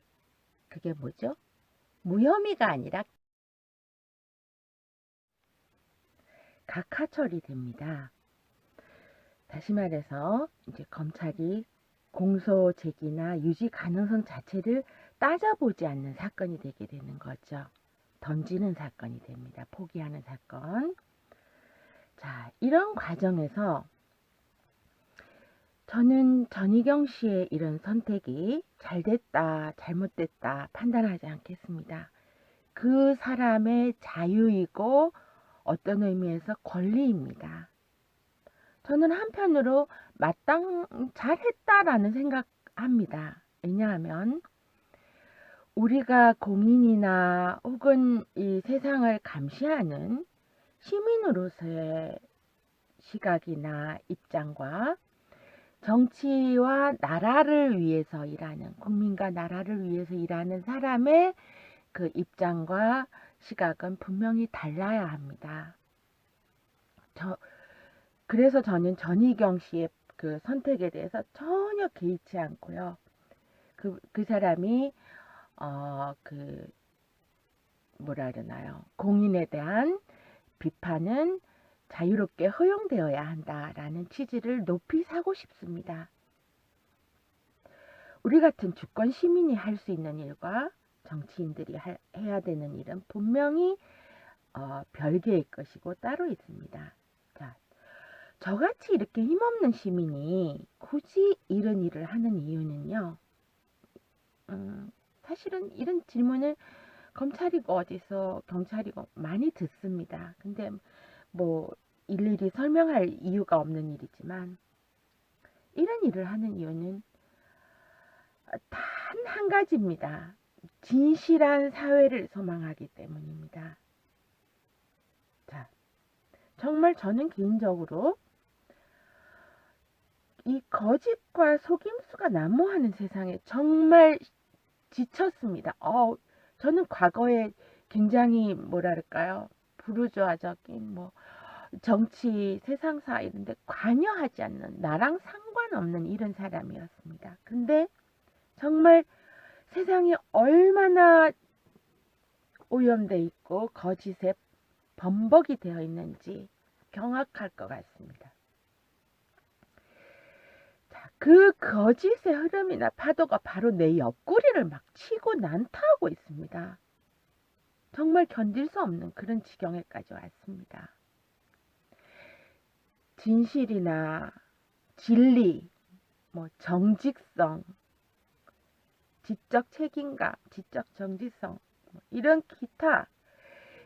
뭐죠? 무혐의가 아니라 각하 처리됩니다. 다시 말해서 이제 검찰이 공소 제기나 유지 가능성 자체를 따져보지 않는 사건이 되게 되는 거죠. 던지는 사건이 됩니다. 포기하는 사건. 자, 이런 과정에서 저는 전희경 씨의 이런 선택이 잘됐다, 잘못됐다 판단하지 않겠습니다. 그 사람의 자유이고 어떤 의미에서 권리입니다. 저는 한편으로 잘했다라는 생각합니다. 왜냐하면 우리가 공인이나 혹은 이 세상을 감시하는 시민으로서의 시각이나 입장과 정치와 나라를 위해서 일하는, 국민과 나라를 위해서 일하는 사람의 그 입장과 시각은 분명히 달라야 합니다. 그래서 저는 전희경 씨의 그 선택에 대해서 전혀 개의치 않고요. 그 사람이 뭐라 그러나요? 공인에 대한 비판은 자유롭게 허용되어야 한다라는 취지를 높이 사고 싶습니다. 우리 같은 주권 시민이 할 수 있는 일과 정치인들이 해야 되는 일은 분명히 별개의 것이고 따로 있습니다. 자, 저같이 이렇게 힘없는 시민이 굳이 이런 일을 하는 이유는요. 사실은 이런 질문을 검찰이고 어디서 경찰이고 많이 듣습니다. 근데 뭐 일일이 설명할 이유가 없는 일이지만 이런 일을 하는 이유는 단 한 가지입니다. 진실한 사회를 소망하기 때문입니다. 자, 정말 저는 개인적으로 이 거짓과 속임수가 난무하는 세상에 정말 지쳤습니다. 저는 과거에 굉장히 뭐랄까요, 부르주아적인 뭐 정치, 세상사 이런데 관여하지 않는, 나랑 상관없는 이런 사람이었습니다. 근데 정말 세상이 얼마나 오염돼 있고 거짓에 범벅이 되어 있는지 경악할 것 같습니다. 자, 그 거짓의 흐름이나 파도가 바로 내 옆구리를 막 치고 난타하고 있습니다. 정말 견딜 수 없는 그런 지경에까지 왔습니다. 진실이나 진리, 뭐 정직성, 지적 책임감, 지적 정직성, 이런 기타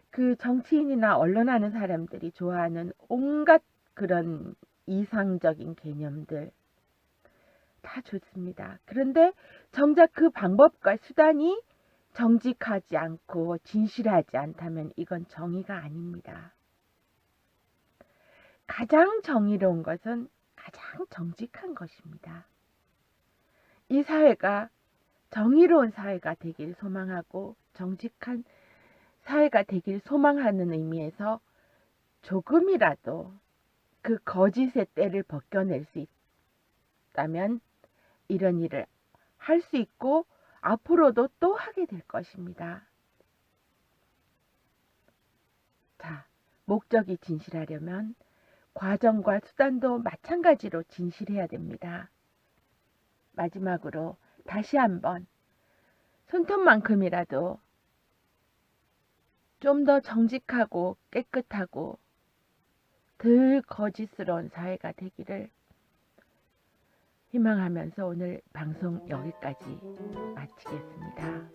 그 정치인이나 언론하는 사람들이 좋아하는 온갖 그런 이상적인 개념들 다 좋습니다. 그런데 정작 그 방법과 수단이 정직하지 않고 진실하지 않다면 이건 정의가 아닙니다. 가장 정의로운 것은 가장 정직한 것입니다. 이 사회가 정의로운 사회가 되길 소망하고 정직한 사회가 되길 소망하는 의미에서 조금이라도 그 거짓의 때를 벗겨낼 수 있다면 이런 일을 할 수 있고 앞으로도 또 하게 될 것입니다. 자, 목적이 진실하려면 과정과 수단도 마찬가지로 진실해야 됩니다. 마지막으로 다시 한번 손톱만큼이라도 좀 더 정직하고 깨끗하고 덜 거짓스러운 사회가 되기를 희망하면서 오늘 방송 여기까지 마치겠습니다.